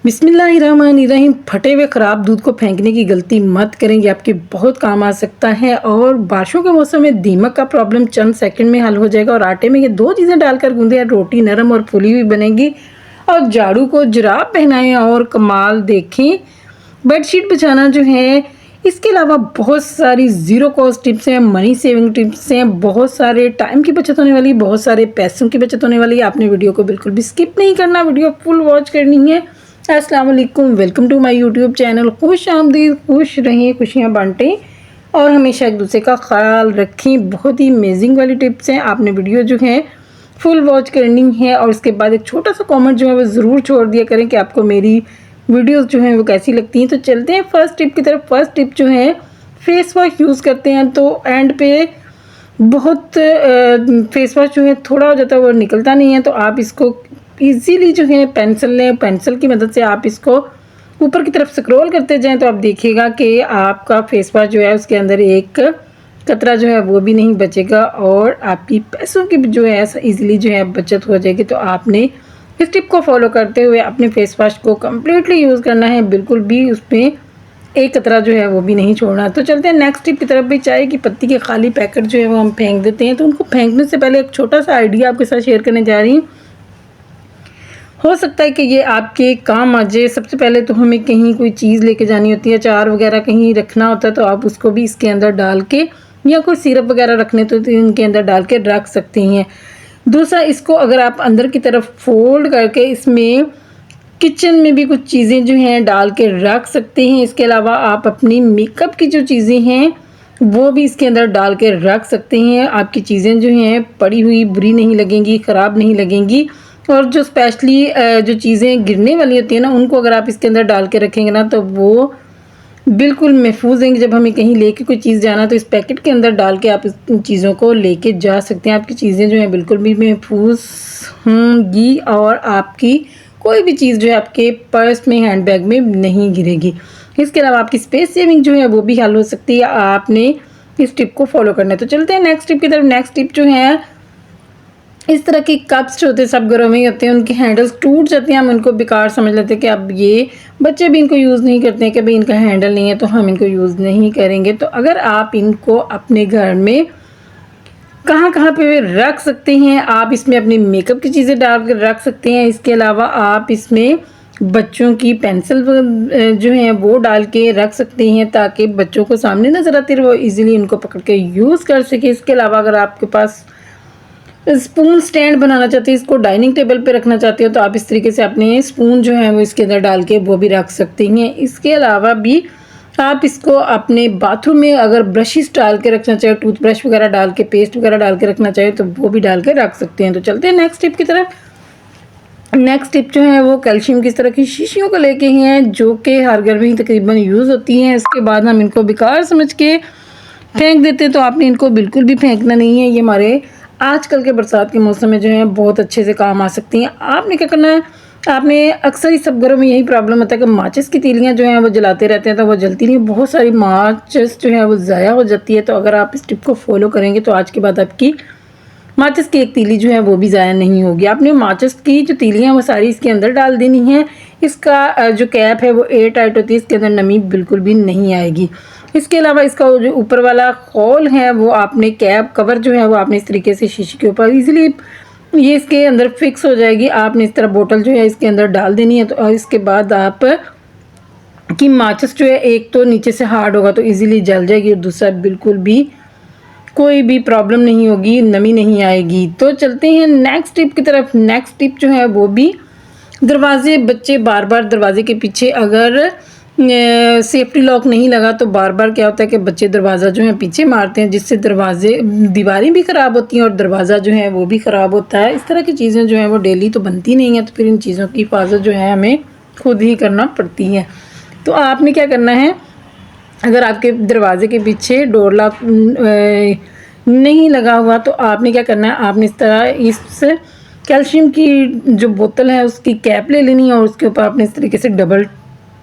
बिस्मिल्लाहिर्रहमानिर्रहीम। फटे हुए ख़राब दूध को फेंकने की गलती मत करें, ये आपके बहुत काम आ सकता है। और बारिशों के मौसम में दीमक का प्रॉब्लम चंद सेकंड में हल हो जाएगा। और आटे में ये दो चीज़ें डालकर गूंदें, रोटी नरम और फुली हुई बनेगी। और झाड़ू को जुराब पहनाएं और कमाल देखें। बेडशीट बिछाना जो है, इसके अलावा बहुत सारी ज़ीरो कॉस्ट टिप्स हैं, मनी सेविंग टिप्स हैं, बहुत सारे टाइम की बचत होने वाली, बहुत सारे पैसों की बचत होने वाली है। आपने वीडियो को बिल्कुल भी स्किप नहीं करना, वीडियो फुल वॉच करनी है। अस्सलाम वालेकुम, welcome to my YouTube channel. खुश आमदीद, खुश रहें, खुशियाँ बांटें और हमेशा एक दूसरे का ख्याल रखें। बहुत ही अमेजिंग वाली टिप्स हैं, आपने वीडियो जो है फुल वॉच करनी है। और उसके बाद एक छोटा सा कमेंट जो है वो ज़रूर छोड़ दिया करें कि आपको मेरी वीडियोस जो हैं वो कैसी लगती हैं। तो चलते हैं फर्स्ट टिप की तरफ। फर्स्ट टिप जो है, फेस वॉश यूज़ करते हैं तो एंड पे बहुत फेस वॉश जो है थोड़ा हो जाता है, वो निकलता नहीं है। तो आप इसको इजीली जो है पेंसिल लें, पेंसिल की मदद से आप इसको ऊपर की तरफ स्क्रॉल करते जाएं तो आप देखिएगा कि आपका फेस वॉश जो है उसके अंदर एक कतरा जो है वो भी नहीं बचेगा और आपकी पैसों की जो है इजीली जो है बचत हो जाएगी। तो आपने इस टिप को फॉलो करते हुए अपने फेस वॉश को कम्प्लीटली यूज़ करना है, बिल्कुल भी उसमें एक कतरा जो है वो भी नहीं छोड़ना। तो चलते हैं नेक्स्ट टिप की तरफ। भी चाय की पत्ती के खाली पैकेट जो है वो हम फेंक देते हैं। तो उनको फेंकने से पहले एक छोटा सा आइडिया आपके साथ शेयर करने जा रही हूँ, हो सकता है कि ये आपके काम आ जाए। सबसे पहले तो हमें कहीं कोई चीज़ लेके जानी होती है, अचार वगैरह कहीं रखना होता है, तो आप उसको भी इसके अंदर डाल के, या कोई सिरप वगैरह रखने तो इनके अंदर डाल के रख सकती हैं। दूसरा, इसको अगर आप अंदर की तरफ फोल्ड करके इसमें किचन में भी कुछ चीज़ें जो हैं डाल के रख सकते हैं। इसके अलावा आप अपनी मेकअप की जो चीज़ें हैं वो भी इसके अंदर डाल के रख सकते हैं। आपकी चीज़ें जो हैं पड़ी हुई बुरी नहीं लगेंगी, ख़राब नहीं लगेंगी। और जो स्पेशली जो चीज़ें गिरने वाली होती है ना, उनको अगर आप इसके अंदर डाल के रखेंगे ना तो वो बिल्कुल महफूज हैं। जब हमें कहीं लेके कोई चीज़ जाना तो इस पैकेट के अंदर डाल के आप इस चीज़ों को लेके जा सकते हैं। आपकी चीज़ें जो हैं बिल्कुल भी महफूज होंगी और आपकी कोई भी चीज़ जो है आपके पर्स में, हैंडबैग में नहीं गिरेगी। इसके अलावा आपकी स्पेस सेविंग जो है वो भी हल हो सकती है। आपने इस टिप को फॉलो करना है। तो चलते हैं नेक्स्ट टिप की तरफ। नेक्स्ट टिप जो है, इस तरह के कप्स जो होते हैं सब घरों में ही होते हैं, उनके हैंडल्स टूट जाते हैं, हम उनको बेकार समझ लेते हैं कि अब ये बच्चे भी इनको यूज़ नहीं करते हैं कि भाई इनका हैंडल नहीं है तो हम इनको यूज़ नहीं करेंगे। तो अगर आप इनको अपने घर में कहाँ कहाँ पे रख सकते हैं, आप इसमें अपनी मेकअप की चीज़ें डाल कर रख सकते हैं। इसके अलावा आप इसमें बच्चों की पेंसिल जो है वो डाल के रख सकते हैं ताकि बच्चों को सामने नज़र आती रहे, वो ईज़िली इनको पकड़ के यूज़ कर सके। इसके अलावा अगर आपके पास स्पून स्टैंड बनाना चाहते हैं, इसको डाइनिंग टेबल पे रखना चाहते हो, तो आप इस तरीके से अपने स्पून जो है वो इसके अंदर डाल के वो भी रख सकते हैं। इसके अलावा भी आप इसको अपने बाथरूम में अगर ब्रशेस डाल के रखना चाहे, टूथब्रश वगैरह डाल के, पेस्ट वगैरह डाल के रखना चाहे तो वो भी डाल के रख सकते हैं। तो चलते हैं नेक्स्ट टिप की तरफ। नेक्स्ट टिप जो है वो कैल्शियम की इस तरह की शीशियों को लेके ही हैं जो कि हर घर में ही तकरीबन यूज़ होती हैं। इसके बाद हम इनको बेकार समझ के फेंक देते हैं, तो आपने इनको बिल्कुल भी फेंकना नहीं है। ये हमारे आजकल के बरसात के मौसम में जो है बहुत अच्छे से काम आ सकती हैं। आपने क्या करना है, आपने अक्सर ही सब घरों में यही प्रॉब्लम होता है कि माचिस की तीलियां जो हैं वो जलाते रहते हैं तो वो जलती नहीं, बहुत सारी माचिस जो है वो ज़ाया हो जाती है। तो अगर आप इस टिप को फॉलो करेंगे तो आज के बाद आपकी माचिस की एक तीली जो है वो भी ज़ाया नहीं होगी। आपने माचिस की जो तीलियां हैं वो सारी इसके अंदर डाल देनी है। इसका जो कैप है वो एयर टाइट होती है, इसके अंदर नमी बिल्कुल भी नहीं आएगी। इसके अलावा इसका जो ऊपर वाला खोल है वो आपने कैप कवर जो है वो आपने इस तरीके से शीशे के ऊपर इजीली ये इसके अंदर फिक्स हो जाएगी। आपने इस तरह बोतल जो है इसके अंदर डाल देनी है। तो और इसके बाद आप की माचिस जो है एक तो नीचे से हार्ड होगा तो इजीली जल जाएगी और दूसरा बिल्कुल भी कोई भी प्रॉब्लम नहीं होगी, नमी नहीं आएगी। तो चलते हैं नेक्स्ट टिप की तरफ। नेक्स्ट टिप जो है वो भी दरवाजे, बच्चे बार बार दरवाजे के पीछे अगर सेफ्टी लॉक नहीं लगा तो बार बार क्या होता है कि बच्चे दरवाज़ा जो है पीछे मारते हैं, जिससे दरवाजे दीवारें भी ख़राब होती हैं और दरवाज़ा जो है वो भी ख़राब होता है। इस तरह की चीज़ें जो हैं वो डेली तो बनती नहीं हैं, तो फिर इन चीज़ों की हिफाजत जो है हमें खुद ही करना पड़ती है। तो आपने क्या करना है, अगर आपके दरवाजे के पीछे डोर लॉक नहीं लगा हुआ तो आपने क्या करना है, आपने इस तरह इस कैल्शियम की जो बोतल है उसकी कैप ले लेनी है और उसके ऊपर आपने इस तरीके से डबल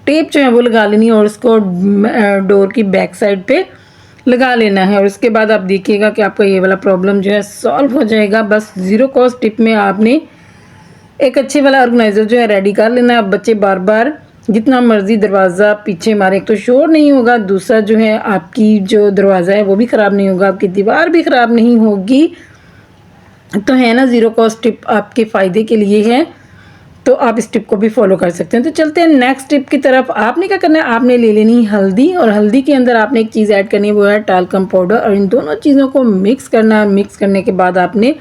टेप जो है वो लगा लेनी है और उसको डोर की बैक साइड पे लगा लेना है। और उसके बाद आप देखिएगा कि आपका ये वाला प्रॉब्लम जो है सॉल्व हो जाएगा। बस ज़ीरो कॉस्ट टिप में आपने एक अच्छे वाला ऑर्गेनाइज़र जो है रेडी कर लेना है। अब बच्चे बार बार जितना मर्ज़ी दरवाज़ा पीछे मारे, एक तो शोर नहीं होगा, दूसरा जो है आपकी जो दरवाज़ा है वो भी ख़राब नहीं होगा, आपकी दीवार भी ख़राब नहीं होगी। तो है ना, ज़ीरो कॉस्ट टिप आपके फ़ायदे के लिए है, तो आप इस टिप को भी फॉलो कर सकते हैं। तो चलते हैं नेक्स्ट टिप की तरफ। आपने क्या करना है, आपने ले लेनी है हल्दी, और हल्दी के अंदर आपने एक चीज़ ऐड करनी है, वो है टाल्कम पाउडर, और इन दोनों चीज़ों को मिक्स करना है। मिक्स करने के बाद आपने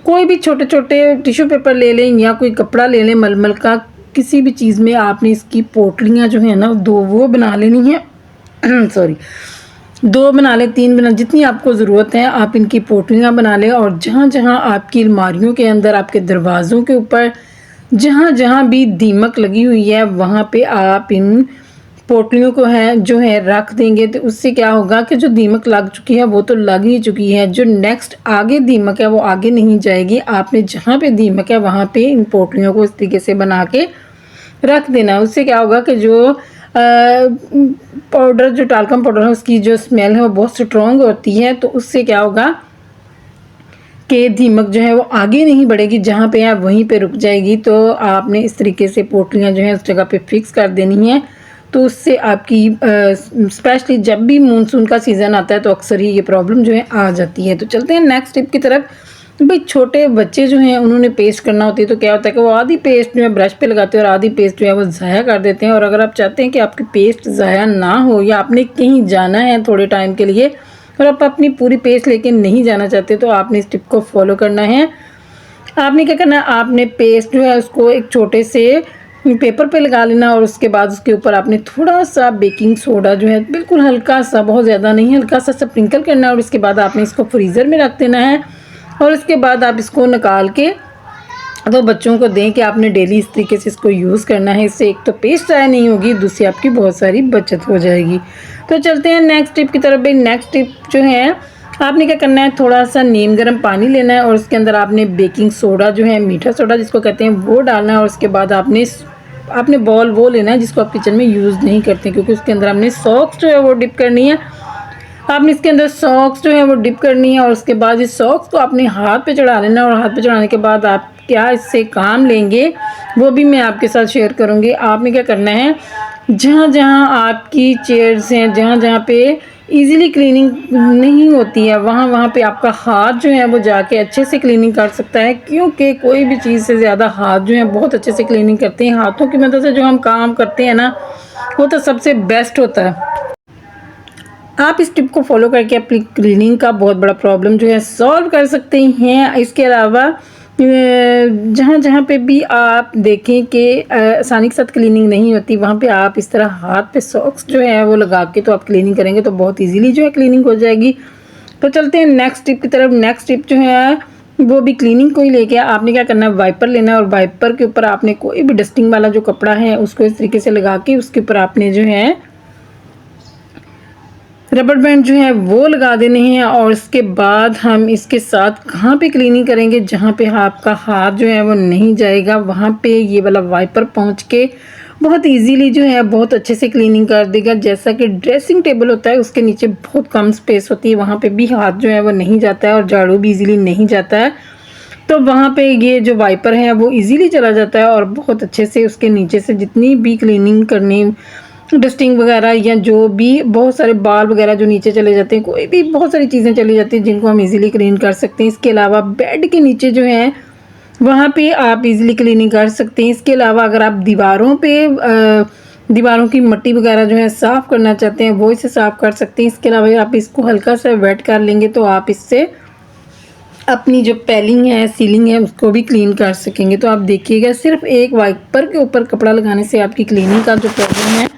कोई भी छोटे छोटे टिश्यू पेपर ले लें या कोई कपड़ा ले लें मलमल का, किसी भी चीज़ में आपने इसकी पोटलियाँ जो है ना 2 वो बना लेनी है सॉरी 2 बना लें, 3 बना, जितनी आपको ज़रूरत है आप इनकी पोटलियाँ बना लें। और जहाँ जहाँ आपकी अलमारियों के अंदर, आपके दरवाज़ों के ऊपर जहाँ जहाँ भी दीमक लगी हुई है वहाँ पे आप इन पोटलियों को है जो है रख देंगे, तो उससे क्या होगा कि जो दीमक लग चुकी है वो तो लग ही चुकी है, जो नेक्स्ट आगे दीमक है वो आगे नहीं जाएगी। आपने जहाँ पे दीमक है वहाँ पे इन पोटलियों को इस तरीके से बना के रख देना। उससे क्या होगा कि जो पाउडर, जो टाल्कम पाउडर है उसकी जो स्मेल है वो बहुत स्ट्रॉन्ग होती है, तो उससे क्या होगा कि दीमक जो है वो आगे नहीं बढ़ेगी, जहाँ पे है वहीं पे रुक जाएगी। तो आपने इस तरीके से पोटलियाँ जो है उस जगह पे फिक्स कर देनी है। तो उससे आपकी स्पेशली जब भी मानसून का सीज़न आता है तो अक्सर ही ये प्रॉब्लम जो है आ जाती है। तो चलते हैं नेक्स्ट टिप की तरफ। भाई छोटे बच्चे जो हैं उन्होंने पेस्ट करना होती है, तो क्या होता है कि वो आधी पेस्ट जो है ब्रश पे लगाते हैं और आधी पेस्ट जो है वो ज़ाया कर देते हैं। और अगर आप चाहते हैं कि आपकी पेस्ट ज़ाया ना हो, या आपने कहीं जाना है थोड़े टाइम के लिए और आप अपनी पूरी पेस्ट लेके नहीं जाना चाहते, तो आपने इस टिप को फॉलो करना है। आपने क्या करना है, आपने पेस्ट जो है उसको एक छोटे से पेपर पे लगा लेना, और उसके बाद उसके ऊपर आपने थोड़ा सा बेकिंग सोडा जो है बिल्कुल हल्का सा, बहुत ज़्यादा नहीं, हल्का सा स्प्रिंकल करना है। और उसके बाद आपने इसको फ्रीज़र में रख देना है, और उसके बाद आप इसको निकाल के तो बच्चों को दें कि आपने डेली इस तरीके से इसको यूज़ करना है। इससे एक तो पेस्ट ज़ाया नहीं होगी, दूसरी आपकी बहुत सारी बचत हो जाएगी। तो चलते हैं नेक्स्ट टिप की तरफ। भाई नेक्स्ट टिप जो है, आपने क्या करना है, थोड़ा सा नीम गर्म पानी लेना है और उसके अंदर आपने बेकिंग सोडा जो है, मीठा सोडा जिसको कहते हैं, वो डालना है। और उसके बाद आपने बॉल वो लेना है जिसको आप किचन में यूज़ नहीं करते, क्योंकि उसके अंदर हमने सॉक्स जो है वो डिप करनी है। आपने इसके अंदर सॉक्स जो है वो डिप करनी है, और उसके बाद इस सॉक्स को अपने हाथ पे चढ़ा लेना। और हाथ पे चढ़ाने के बाद आप क्या इससे काम लेंगे वो भी मैं आपके साथ शेयर करूँगी। आपने क्या करना है, जहाँ जहाँ आपकी चेयर्स हैं, जहाँ जहाँ पे इजीली क्लीनिंग नहीं होती है, वहाँ वहाँ पे आपका हाथ जो है वो जाके अच्छे से क्लीनिंग कर सकता है। क्योंकि कोई भी चीज़ से ज़्यादा हाथ जो है बहुत अच्छे से क्लीनिंग करते हैं। हाथों की मदद से जो हम काम करते हैं ना, वो तो सबसे बेस्ट होता है। आप इस टिप को फॉलो करके अपनी क्लीनिंग का बहुत बड़ा प्रॉब्लम जो है सॉल्व कर सकते हैं। इसके अलावा जहाँ जहाँ पे भी आप देखें कि आसानी के साथ क्लीनिंग नहीं होती, वहाँ पे आप इस तरह हाथ पे सॉक्स जो है वो लगा के तो आप क्लीनिंग करेंगे तो बहुत इजीली जो है क्लीनिंग हो जाएगी। तो चलते हैं नेक्स्ट टिप की तरफ। नेक्स्ट टिप जो है वो भी क्लीनिंग को ही लेके, आपने क्या करना है, वाइपर लेना है, और वाइपर के ऊपर आपने कोई भी डस्टिंग वाला जो कपड़ा है उसको इस तरीके से लगा के उसके ऊपर आपने जो है रबर बैंड जो है वो लगा देने हैं। और इसके बाद हम इसके साथ कहाँ पे क्लीनिंग करेंगे, जहाँ पे आपका हाथ जो है वो नहीं जाएगा, वहाँ पे ये वाला वाइपर पहुँच के बहुत इजीली जो है बहुत अच्छे से क्लीनिंग कर देगा। जैसा कि ड्रेसिंग टेबल होता है उसके नीचे बहुत कम स्पेस होती है, वहाँ पे भी हाथ जो है वो नहीं जाता है और झाड़ू भी इजीली नहीं जाता है। तो वहाँ पे ये जो वाइपर है वो इजीली चला जाता है और बहुत अच्छे से उसके नीचे से जितनी भी क्लीनिंग करनी, डस्टिंग वगैरह या जो भी बहुत सारे बाल वगैरह जो नीचे चले जाते हैं, कोई भी बहुत सारी चीज़ें चली जाती हैं जिनको हम इजीली क्लीन कर सकते हैं। इसके अलावा बेड के नीचे जो है वहाँ पे आप इजीली क्लीनिंग कर सकते हैं। इसके अलावा अगर आप दीवारों की मिट्टी वगैरह जो है साफ़ करना चाहते हैं वो इसे साफ़ कर सकते हैं। इसके अलावा आप इसको हल्का सा वेट कर लेंगे तो आप इससे अपनी जो पैलिंग है, सीलिंग है, उसको भी क्लीन कर सकेंगे। तो आप देखिएगा, सिर्फ एक वाइपर के ऊपर कपड़ा लगाने से आपकी क्लीनिंग का जो प्रॉब्लम है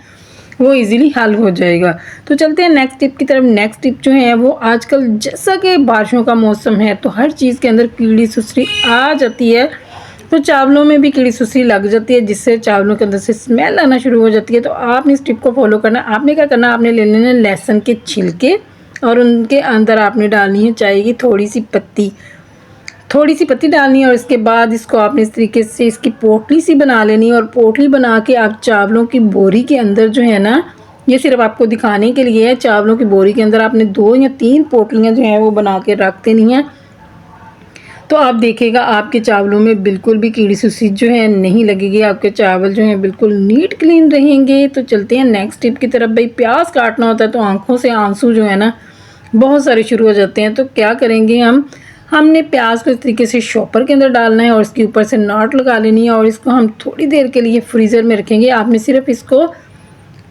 वो इजीली हल हो जाएगा। तो चलते हैं नेक्स्ट टिप की तरफ। नेक्स्ट टिप जो है वो, आजकल जैसा कि बारिशों का मौसम है तो हर चीज़ के अंदर कीड़ी सुसरी आ जाती है, तो चावलों में भी कीड़ी सुसरी लग जाती है, जिससे चावलों के अंदर से स्मेल आना शुरू हो जाती है। तो आपने इस टिप को फॉलो करना। आपने क्या करना, आपने ले लेना लहसुन के छिलके और उनके अंदर आपने डालनी है चाय की थोड़ी सी पत्ती डालनी है। और इसके बाद इसको आपने इस तरीके से इसकी पोटली सी बना लेनी है, और पोटली बना के आप चावलों की बोरी के अंदर जो है ना, ये सिर्फ आपको दिखाने के लिए है, चावलों की बोरी के अंदर आपने 2 या 3 पोटलियाँ जो हैं वो बना के रख देनी है। तो आप देखिएगा आपके चावलों में बिल्कुल भी कीड़ी सुसी जो है नहीं लगेगी, आपके चावल जो हैं बिल्कुल नीट क्लीन रहेंगे। तो चलते हैं नेक्स्ट टिप की तरफ। भाई प्याज काटना होता है तो आंखों से आंसू जो है ना बहुत सारे शुरू हो जाते हैं। तो क्या करेंगे हमने प्याज को इस तरीके से शॉपर के अंदर डालना है और इसके ऊपर से नॉट लगा लेनी है और इसको हम थोड़ी देर के लिए फ्रीज़र में रखेंगे। आपने सिर्फ इसको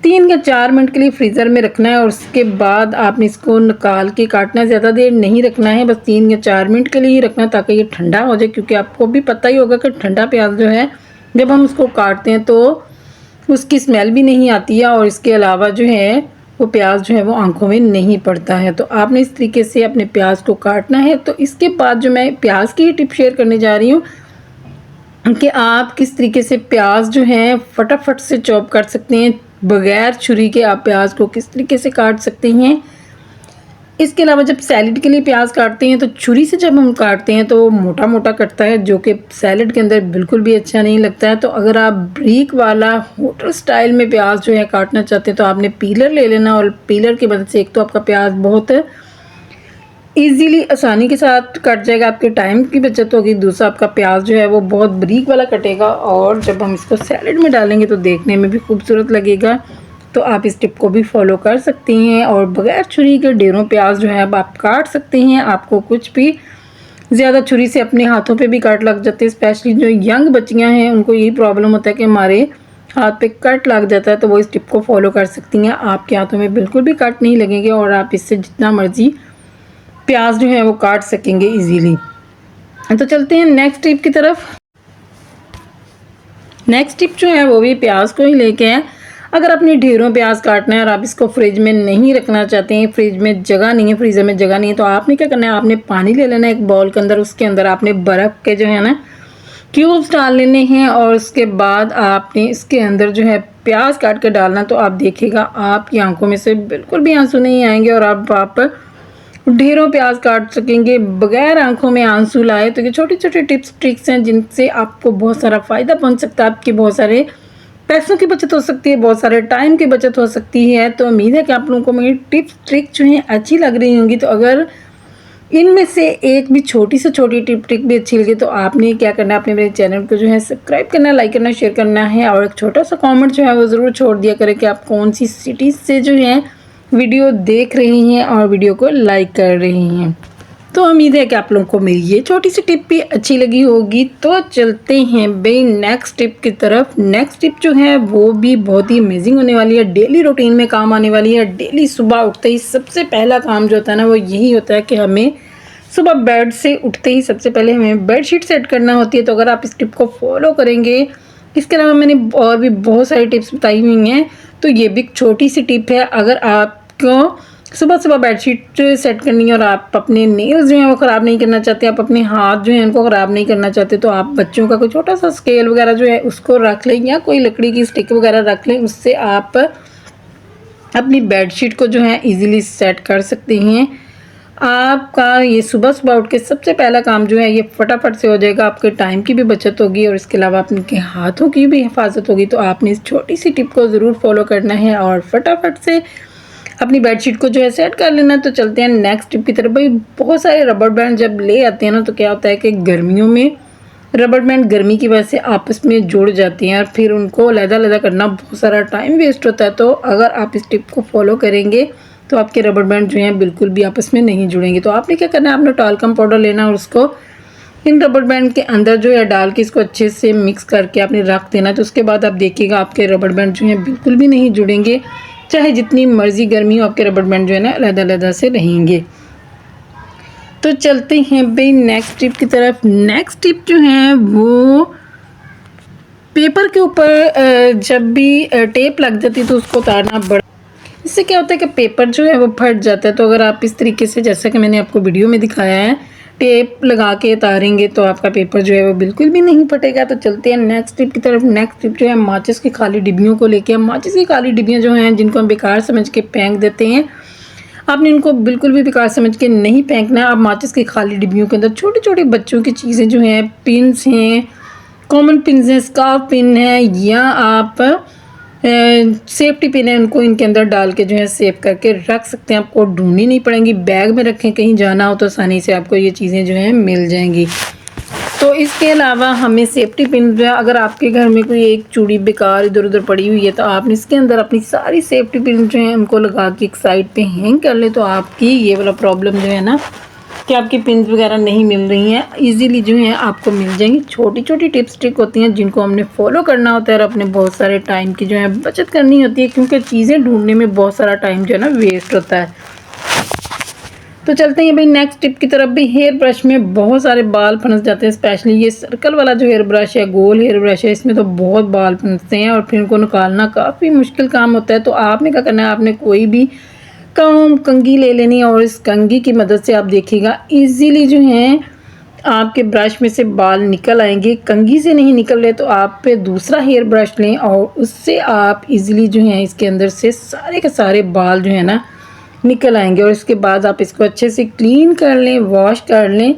3 या 4 मिनट के लिए फ्रीज़र में रखना है और उसके बाद आपने इसको निकाल के काटना है। ज़्यादा देर नहीं रखना है, बस 3 या 4 मिनट के लिए ही रखना है ताकि ये ठंडा हो जाए, क्योंकि आपको भी पता ही होगा कि ठंडा प्याज जो है जब हम उसको काटते हैं तो उसकी स्मेल भी नहीं आती है और इसके अलावा जो है वो प्याज जो है वो आंखों में नहीं पड़ता है। तो आपने इस तरीके से अपने प्याज को काटना है। तो इसके बाद जो मैं प्याज की टिप शेयर करने जा रही हूँ कि आप किस तरीके से प्याज जो है फटाफट से चॉप कर सकते हैं, बगैर छुरी के आप प्याज को किस तरीके से काट सकते हैं। इसके अलावा जब सैलेड के लिए प्याज काटते हैं तो छुरी से जब हम काटते हैं तो मोटा मोटा कटता है, जो कि सैलेड के अंदर बिल्कुल भी अच्छा नहीं लगता है। तो अगर आप ब्रीक वाला होटल स्टाइल में प्याज जो है काटना चाहते हैं तो आपने पीलर ले लेना और पीलर की मदद से एक तो आपका प्याज बहुत ईज़िली आसानी के साथ कट जाएगा, आपके टाइम की बचत होगी। दूसरा आपका प्याज जो है वो बहुत बारीक वाला कटेगा और जब हम इसको सैलेड में डालेंगे तो देखने में भी खूबसूरत लगेगा। तो आप इस टिप को भी फॉलो कर सकती हैं और बगैर छुरी के ढेरों प्याज जो है अब आप काट सकते हैं। आपको कुछ भी ज़्यादा छुरी से अपने हाथों पे भी कट लग जाते हैं, स्पेशली जो यंग बच्चियाँ हैं उनको यही प्रॉब्लम होता है कि हमारे हाथ पे कट लग जाता है। तो वो इस टिप को फॉलो कर सकती हैं, आपके हाथों में बिल्कुल भी कट नहीं लगेंगे और आप इससे जितना मर्जी प्याज जो है वो काट सकेंगे इजीली। तो चलते हैं नेक्स्ट टिप की तरफ। नेक्स्ट टिप जो है वो भी प्याज को ही लेके है। अगर अपनी ढेरों प्याज काटना है और आप इसको फ्रिज में नहीं रखना चाहते हैं, फ्रिज में जगह नहीं है, फ्रीज़र में जगह नहीं है, तो आपने क्या करना है, आपने पानी ले लेना है एक बाउल के अंदर, उसके अंदर आपने बर्फ़ के जो है ना क्यूब्स डाल लेने हैं और उसके बाद आपने इसके अंदर जो है प्याज काट के डालना। तो आप देखिएगा आपकी आंखों में से बिल्कुल भी आंसू नहीं आएंगे और आप ढेरों प्याज काट सकेंगे बगैर आंखों में आंसू लाए। तो ये छोटी छोटी टिप्स ट्रिक्स हैं जिनसे आपको बहुत सारा फ़ायदा पहुंच सकता है, आपके बहुत सारे पैसों की बचत हो सकती है, बहुत सारे टाइम की बचत हो सकती है। तो उम्मीद है कि आप लोगों को मेरी टिप्स ट्रिक जो हैं अच्छी लग रही होंगी। तो अगर इनमें से एक भी छोटी से छोटी टिप ट्रिक भी अच्छी लगी तो आपने क्या करना है, आपने मेरे चैनल को जो है सब्सक्राइब करना, लाइक करना, शेयर करना है और एक छोटा सा कमेंट जो है वो ज़रूर छोड़ दिया करें कि आप कौन सी सिटीज़ से जो है वीडियो देख रही हैं और वीडियो को लाइक कर रही हैं। तो उम्मीद है कि आप लोगों को मेरी ये छोटी सी टिप भी अच्छी लगी होगी। तो चलते हैं भाई नेक्स्ट टिप की तरफ। नेक्स्ट टिप जो है वो भी बहुत ही अमेजिंग होने वाली है, डेली रूटीन में काम आने वाली है। डेली सुबह उठते ही सबसे पहला काम जो होता है ना वो यही होता है कि हमें सुबह बेड से उठते ही सबसे पहले हमें बेडशीट सेट करना होती है। तो अगर आप इस टिप को फॉलो करेंगे, इसके अलावा मैंने और भी बहुत सारी टिप्स बताई हुई हैं, तो ये भी छोटी सी टिप है। अगर आपको सुबह सुबह बेडशीट सेट करनी है और आप अपने नेल्स जो हैं वो ख़राब नहीं करना चाहते, आप अपने हाथ जो हैं उनको ख़राब नहीं करना चाहते, तो आप बच्चों का कोई छोटा सा स्केल वगैरह जो है उसको रख लें या कोई लकड़ी की स्टिक वगैरह रख लें, उससे आप अपनी बेडशीट को जो है इजीली सेट कर सकते हैं। आपका ये सुबह सुबह उठ के सबसे पहला काम जो है ये फटाफट से हो जाएगा, आपके टाइम की भी बचत होगी और इसके अलावा आपके हाथों की भी हिफाजत होगी। तो आपने इस छोटी सी टिप को ज़रूर फॉलो करना है और फटाफट से अपनी बेडशीट को जो है सेट कर लेना। तो चलते हैं नेक्स्ट टिप की तरफ। भाई बहुत सारे रबर बैंड जब ले आते हैं ना तो क्या होता है कि गर्मियों में रबर बैंड गर्मी की वजह से आपस में जुड़ जाती हैं और फिर उनको अलग-अलग करना बहुत सारा टाइम वेस्ट होता है। तो अगर आप इस टिप को फॉलो करेंगे तो आपके रबर बैंड जो हैं बिल्कुल भी आपस में नहीं जुड़ेंगे। तो आपने क्या करना है, आपने टाल्कम पाउडर लेना और उसको इन रबर बैंड के अंदर जो है डाल के इसको अच्छे से मिक्स करके आपने रख देना। तो उसके बाद आप देखिएगा आपके रबर बैंड जो हैं बिल्कुल भी नहीं जुड़ेंगे, चाहे जितनी मर्जी गर्मी हो आपके रबर बैंड जो है ना अलग-अलग से रहेंगे। तो चलते हैं भाई नेक्स्ट टिप की तरफ। नेक्स्ट टिप जो है वो पेपर के ऊपर जब भी टेप लग जाती है तो उसको उतारना बड़ा, इससे क्या होता है कि पेपर जो है वो फट जाता है। तो अगर आप इस तरीके से जैसा कि मैंने आपको वीडियो में दिखाया है टेप लगा के उतारेंगे तो आपका पेपर जो है वो बिल्कुल भी नहीं फटेगा। तो चलते हैं नेक्स्ट टिप की तरफ। नेक्स्ट टिप जो है माचिस की खाली डिब्बियों को लेके। माचिस की खाली डिब्बियाँ जो हैं जिनको हम बेकार समझ के फेंक देते हैं, आपने इनको बिल्कुल भी बेकार समझ के नहीं फेंकना। आप माचिस की खाली डिब्बियों के अंदर छोटे छोटे बच्चों की चीज़ें जो हैं, पिन्स हैं, कॉमन पिन्स हैं, स्कार्फ पिन है, या आप सेफ्टी पिन है उनको इनके अंदर डाल के जो है सेव करके रख सकते हैं। आपको ढूंढनी नहीं पड़ेंगी, बैग में रखें, कहीं जाना हो तो आसानी से आपको ये चीज़ें जो हैं मिल जाएंगी। तो इसके अलावा हमें सेफ्टी पिन जो है, अगर आपके घर में कोई एक चूड़ी बेकार इधर उधर पड़ी हुई है तो आपने इसके अंदर अपनी सारी सेफ्टी पिन जो है उनको लगा के एक साइड पे हैंग कर ले, तो आपकी ये वाला प्रॉब्लम जो है ना कि आपकी पिन वगैरह नहीं मिल रही हैं, इजीली जो है आपको मिल जाएंगी। छोटी छोटी टिप्स ट्रिक होती हैं जिनको हमने फॉलो करना होता है और अपने बहुत सारे टाइम की जो है बचत करनी होती है, क्योंकि चीज़ें ढूंढने में बहुत सारा टाइम जो है ना वेस्ट होता है। तो चलते हैं भाई नेक्स्ट टिप की तरफ भी। हेयर ब्रश में बहुत सारे बाल फंस जाते हैं, स्पेशली ये सर्कल वाला जो हेयर ब्रश है, गोल हेयर ब्रश है, इसमें तो बहुत बाल फंसते हैं और फिर इनको निकालना काफ़ी मुश्किल काम होता है। तो आपने क्या करना है, आपने कोई भी कंघी ले लेनी है और इस कंघी की मदद से आप देखिएगा ईजीली जो है आपके ब्रश में से बाल निकल आएंगे। कंघी से नहीं निकल रहे तो आप पे दूसरा हेयर ब्रश लें और उससे आप इजीली जो है इसके अंदर से सारे के सारे बाल जो है ना निकल आएंगे। और इसके बाद आप इसको अच्छे से क्लीन कर लें, वॉश कर लें,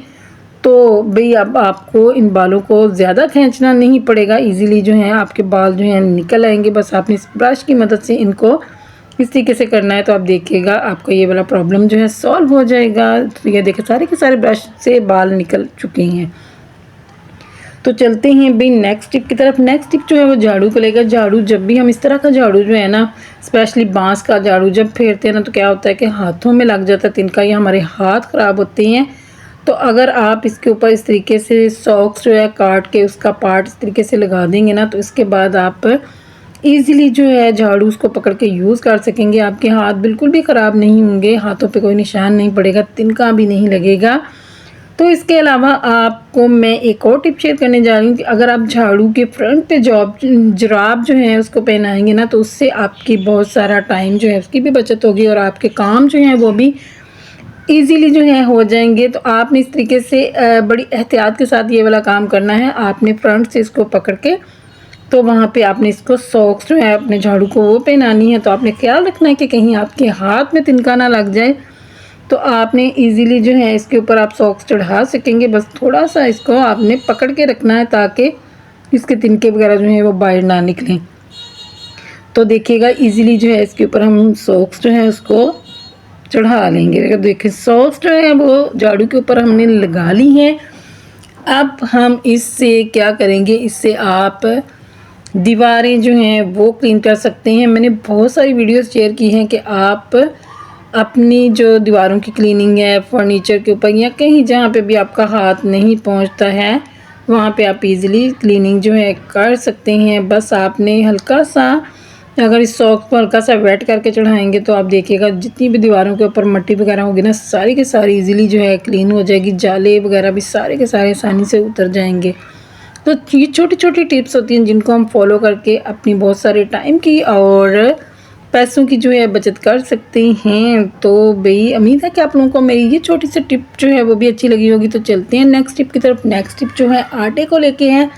तो भाई अब आपको इन बालों को ज़्यादा खींचना नहीं पड़ेगा, इजीली जो है आपके बाल जो हैं निकल आएंगे। बस आपने इस ब्रश की मदद से इनको इस तरीके से करना है, तो आप देखिएगा आपका ये वाला प्रॉब्लम जो है सॉल्व हो जाएगा। तो ये देखिए सारे के सारे ब्रश से बाल निकल चुके हैं। तो चलते हैं भाई नेक्स्ट टिप की तरफ। नेक्स्ट टिप जो है वो झाड़ू को लेकर। झाड़ू जब भी हम इस तरह का झाड़ू जो है ना, स्पेशली बांस का झाड़ू जब फेरते हैं ना, तो क्या होता है कि हाथों में लग जाता है तिनका, या हमारे हाथ ख़राब होते हैं। तो अगर आप इसके ऊपर इस तरीके से सॉक्स जो है काट के उसका पार्ट इस तरीके से लगा देंगे ना, तो इसके बाद आप ईज़िली जो है झाड़ू उसको पकड़ के यूज़ कर सकेंगे। आपके हाथ बिल्कुल भी ख़राब नहीं होंगे, हाथों पे कोई निशान नहीं पड़ेगा, तिनका भी नहीं लगेगा। तो इसके अलावा आपको मैं एक और टिप शेयर करने जा रही हूँ कि अगर आप झाड़ू के फ्रंट पे जुराब जो है उसको पहनाएंगे ना, तो उससे आपकी बहुत सारा टाइम जो है उसकी भी बचत होगी और आपके काम जो हैं वो भी ईज़िली जो है हो जाएंगे। तो आपने इस तरीके से बड़ी एहतियात के साथ ये वाला काम करना है। आपने फ्रंट से इसको पकड़ के तो वहाँ पे आपने इसको सॉक्स जो है अपने झाड़ू को वो पहनानी है। तो आपने ख्याल रखना है कि कहीं आपके हाथ में तिनका ना लग जाए। तो आपने इजीली जो है इसके ऊपर आप सॉक्स चढ़ा सकेंगे, बस थोड़ा सा इसको आपने पकड़ के रखना है ताकि इसके तिनके वगैरह जो है वो बाहर ना निकलें। तो देखिएगा इजीली जो है इसके ऊपर हम सॉक्स जो है उसको चढ़ा लेंगे। अगर देखिए सॉक्स जो है वो झाड़ू के ऊपर हमने लगा ली हैं। अब हम इससे क्या करेंगे, इससे आप दीवारें जो हैं वो क्लीन कर सकते हैं। मैंने बहुत सारी वीडियोस शेयर की हैं कि आप अपनी जो दीवारों की क्लीनिंग है फर्नीचर के ऊपर या कहीं जहाँ पे भी आपका हाथ नहीं पहुँचता है वहाँ पे आप इजीली क्लीनिंग जो है कर सकते हैं। बस आपने हल्का सा अगर इस सॉक्स को हल्का सा वेट करके चढ़ाएंगे तो आप देखिएगा जितनी भी दीवारों के ऊपर मट्टी वगैरह होगी ना, सारी के सारी इजीली जो है क्लीन हो जाएगी। जाले वगैरह भी सारे के सारे आसानी से उतर जाएंगे। तो ये छोटी छोटी टिप्स होती हैं जिनको हम फॉलो करके अपनी बहुत सारे टाइम की और पैसों की जो है बचत कर सकते हैं। तो भाई उम्मीद है कि आप लोगों को मेरी ये छोटी सी टिप जो है वो भी अच्छी लगी होगी। तो चलते हैं नेक्स्ट टिप की तरफ। नेक्स्ट टिप जो है आटे को लेके है।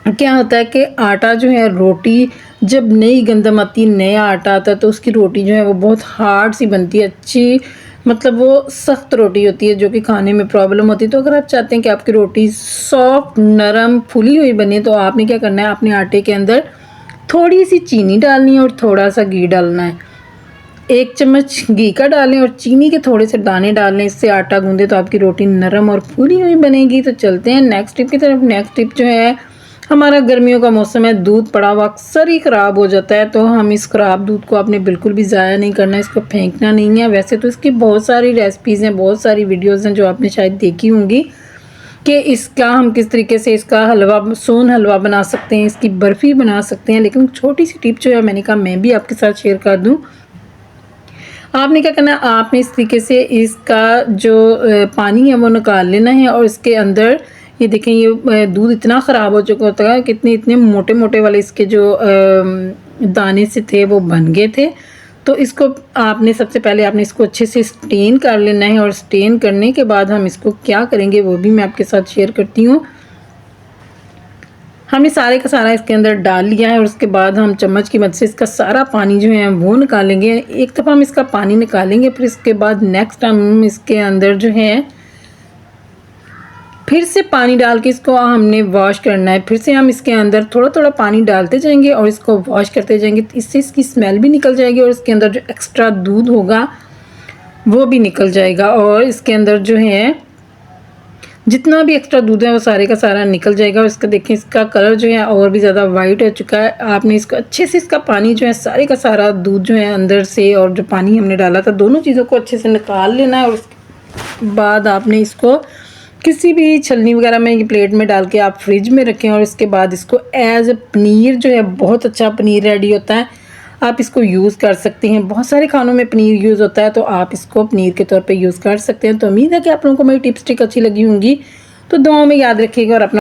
क्या होता है कि आटा जो है, रोटी जब नई गंदम आती, नया आटा आता है तो उसकी रोटी जो है वो बहुत हार्ड सी बनती है, अच्छी मतलब वो सख्त रोटी होती है जो कि खाने में प्रॉब्लम होती है। तो अगर आप चाहते हैं कि आपकी रोटी सॉफ्ट नरम फुली हुई बने तो आपने क्या करना है, अपने आटे के अंदर थोड़ी सी चीनी डालनी है और थोड़ा सा घी डालना है। 1 चम्मच घी का डालें और चीनी के थोड़े से दाने डालें, इससे आटा गूंदे तो आपकी रोटी नरम और फूली हुई बनेगी। तो चलते हैं नेक्स्ट टिप की तरफ। नेक्स्ट टिप जो है, हमारा गर्मियों का मौसम है, दूध पड़ा हुआ अक्सर ही ख़राब हो जाता है। तो हम इस ख़राब दूध को आपने बिल्कुल भी ज़ाया नहीं करना, इसको फेंकना नहीं है। वैसे तो इसकी बहुत सारी रेसिपीज़ हैं, बहुत सारी वीडियोज़ हैं जो आपने शायद देखी होंगी कि इसका हम किस तरीके से इसका हलवा, सोन हलवा बना सकते हैं, इसकी बर्फ़ी बना सकते हैं। लेकिन छोटी सी टिप जो है मैंने कहा मैं भी आपके साथ शेयर कर दूं। आपने क्या करना है, आपने इस तरीके से इसका जो पानी है वो निकाल लेना है और इसके अंदर ये देखें, ये दूध इतना ख़राब हो चुका होता है, कितने इतने मोटे मोटे वाले इसके जो दाने से थे वो बन गए थे। तो इसको आपने सबसे पहले आपने इसको अच्छे से स्टेन कर लेना है और स्टेन करने के बाद हम इसको क्या करेंगे वो भी मैं आपके साथ शेयर करती हूँ। हमने सारे का सारा इसके अंदर डाल लिया है और उसके बाद हम चम्मच की मदद से इसका सारा पानी जो है वो निकालेंगे। एक दफ़ा हम इसका पानी निकालेंगे, फिर इसके बाद नेक्स्ट हम इसके अंदर जो है फिर से पानी डाल के इसको हमने वॉश करना है। फिर से हम इसके अंदर थोड़ा-थोड़ा पानी डालते जाएंगे और इसको वॉश करते जाएंगे। इससे इसकी स्मेल भी निकल जाएगी और इसके अंदर जो एक्स्ट्रा दूध होगा वो भी निकल जाएगा और इसके अंदर जो है जितना भी एक्स्ट्रा दूध है वो सारे का सारा निकल जाएगा। और इसका देखें, इसका कलर जो है और भी ज़्यादा वाइट हो चुका है। आपने इसको अच्छे से, इसका पानी जो है सारे का सारा दूध जो है अंदर से और जो पानी हमने डाला था, दोनों चीज़ों को अच्छे से निकाल लेना है। और उसके बाद आपने इसको किसी भी छलनी वगैरह में, ये प्लेट में डाल के आप फ्रिज में रखें। और इसके बाद इसको एज पनीर जो है, बहुत अच्छा पनीर रेडी होता है, आप इसको यूज़ कर सकते हैं। बहुत सारे खानों में पनीर यूज़ होता है, तो आप इसको पनीर के तौर पे यूज़ कर सकते हैं। तो उम्मीद है कि आप लोगों को मेरी टिप्स ट्रिक अच्छी लगी होंगी। तो दुआओं में याद रखिएगा और अपना